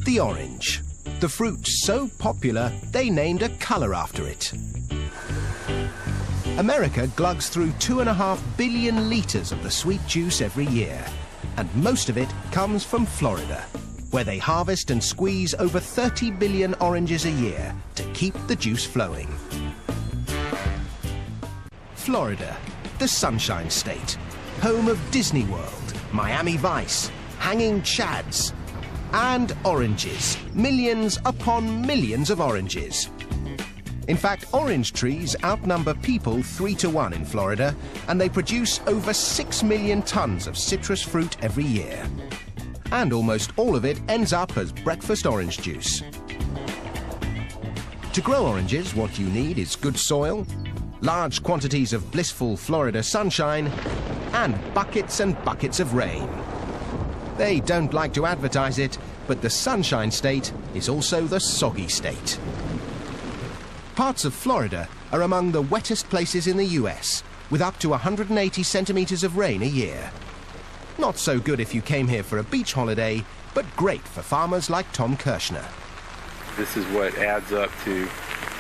The orange. The fruit's so popular, they named a colour after it. America glugs through 2.5 billion litres of the sweet juice every year, and most of it comes from Florida, where they harvest and squeeze over 30 billion oranges a year to keep the juice flowing. Florida, the Sunshine State, home of Disney World, Miami Vice, hanging chads, and oranges. Millions upon millions of oranges. In fact, orange trees outnumber people 3 to 1 in Florida, and they produce over 6 million tons of citrus fruit every year. And almost all of it ends up as breakfast orange juice. To grow oranges, what you need is good soil, large quantities of blissful Florida sunshine, and buckets of rain. They don't like to advertise it, but the Sunshine State is also the soggy state. Parts of Florida are among the wettest places in the US, with up to 180 centimetres of rain a year. Not so good if you came here for a beach holiday, but great for farmers like Tom Kirshner. This is what adds up to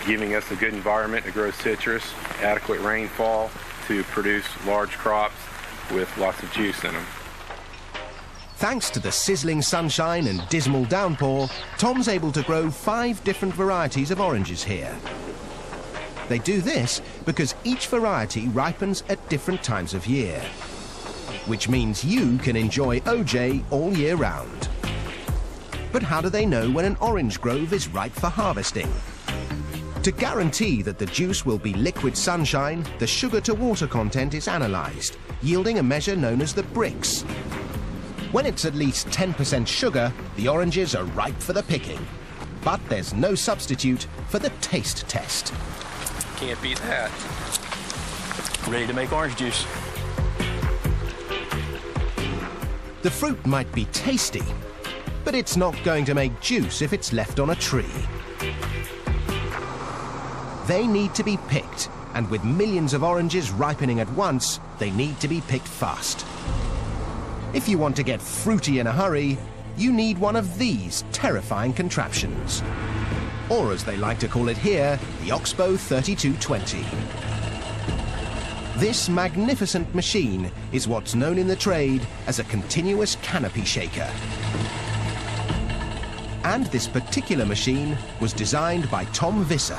giving us a good environment to grow citrus, adequate rainfall to produce large crops with lots of juice in them. Thanks to the sizzling sunshine and dismal downpour, Tom's able to grow 5 different varieties of oranges here. They do this because each variety ripens at different times of year, which means you can enjoy OJ all year round. But how do they know when an orange grove is ripe for harvesting? To guarantee that the juice will be liquid sunshine, the sugar-to-water content is analysed, yielding a measure known as the Brix. When it's at least 10% sugar, the oranges are ripe for the picking. But there's no substitute for the taste test. Can't beat that. Ready to make orange juice. The fruit might be tasty, but it's not going to make juice if it's left on a tree. They need to be picked, and with millions of oranges ripening at once, they need to be picked fast. If you want to get fruity in a hurry, you need one of these terrifying contraptions. Or as they like to call it here, the Oxbow 3220. This magnificent machine is what's known in the trade as a continuous canopy shaker. And this particular machine was designed by Tom Visser.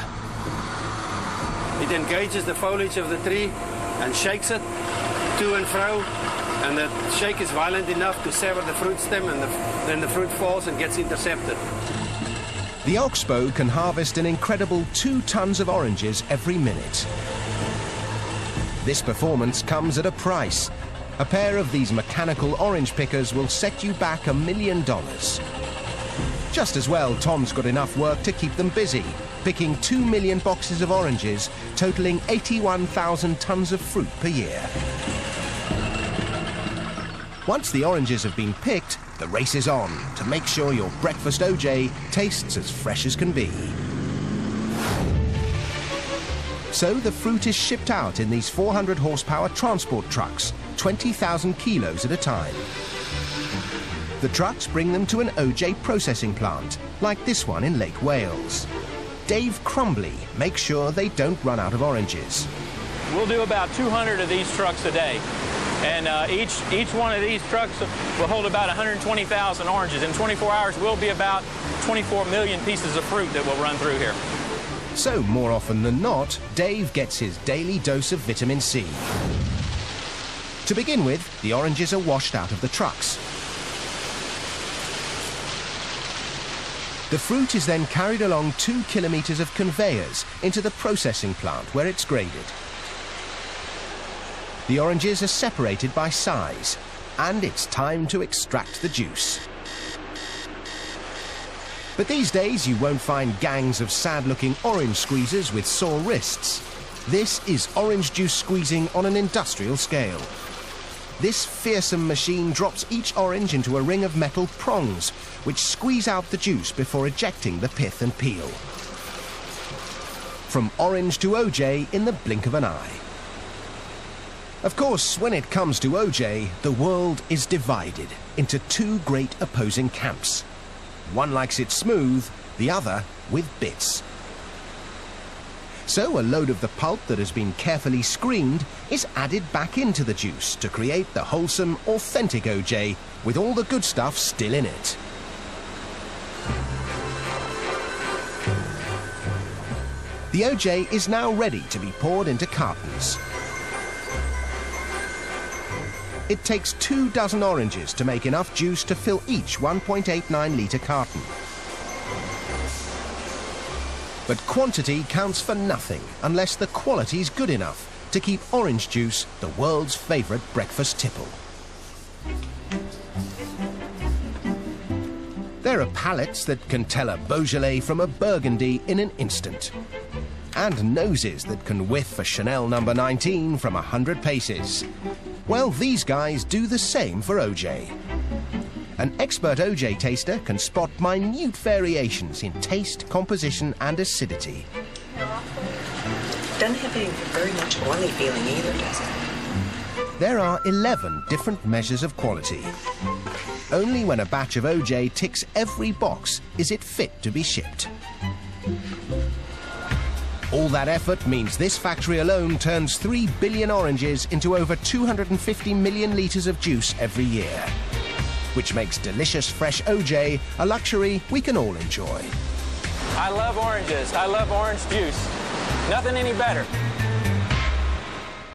It engages the foliage of the tree and shakes it to and fro, and the shake is violent enough to sever the fruit stem, and then the fruit falls and gets intercepted. The Oxbow can harvest an incredible 2 tons of oranges every minute. This performance comes at a price. A pair of these mechanical orange pickers will set you back $1 million. Just as well, Tom's got enough work to keep them busy, picking 2 million boxes of oranges, totaling 81,000 tons of fruit per year. Once the oranges have been picked, the race is on to make sure your breakfast OJ tastes as fresh as can be. So the fruit is shipped out in these 400 horsepower transport trucks, 20,000 kilos at a time. The trucks bring them to an OJ processing plant, like this one in Lake Wales. Dave Crumbly makes sure they don't run out of oranges. We'll do about 200 of these trucks a day. And each one of these trucks will hold about 120,000 oranges. In 24 hours, we'll be about 24 million pieces of fruit that will run through here. So, more often than not, Dave gets his daily dose of vitamin C. To begin with, the oranges are washed out of the trucks. The fruit is then carried along 2 kilometers of conveyors into the processing plant where it's graded. The oranges are separated by size, and it's time to extract the juice. But these days you won't find gangs of sad-looking orange squeezers with sore wrists. This is orange juice squeezing on an industrial scale. This fearsome machine drops each orange into a ring of metal prongs, which squeeze out the juice before ejecting the pith and peel. From orange to OJ in the blink of an eye. Of course, when it comes to OJ, the world is divided into 2 great opposing camps. One likes it smooth, the other with bits. So a load of the pulp that has been carefully screened is added back into the juice to create the wholesome, authentic OJ with all the good stuff still in it. The OJ is now ready to be poured into cartons. It takes 24 oranges to make enough juice to fill each 1.89-litre carton. But quantity counts for nothing unless the quality's good enough to keep orange juice the world's favourite breakfast tipple. There are palates that can tell a Beaujolais from a Burgundy in an instant. And noses that can whiff a Chanel No. 19 from 100 paces. Well, these guys do the same for OJ. An expert OJ taster can spot minute variations in taste, composition and acidity. Doesn't have a very much oily feeling either, does it? There are 11 different measures of quality. Only when a batch of OJ ticks every box is it fit to be shipped. All that effort means this factory alone turns 3 billion oranges into over 250 million litres of juice every year, which makes delicious fresh OJ a luxury we can all enjoy. I love oranges. I love orange juice. Nothing any better.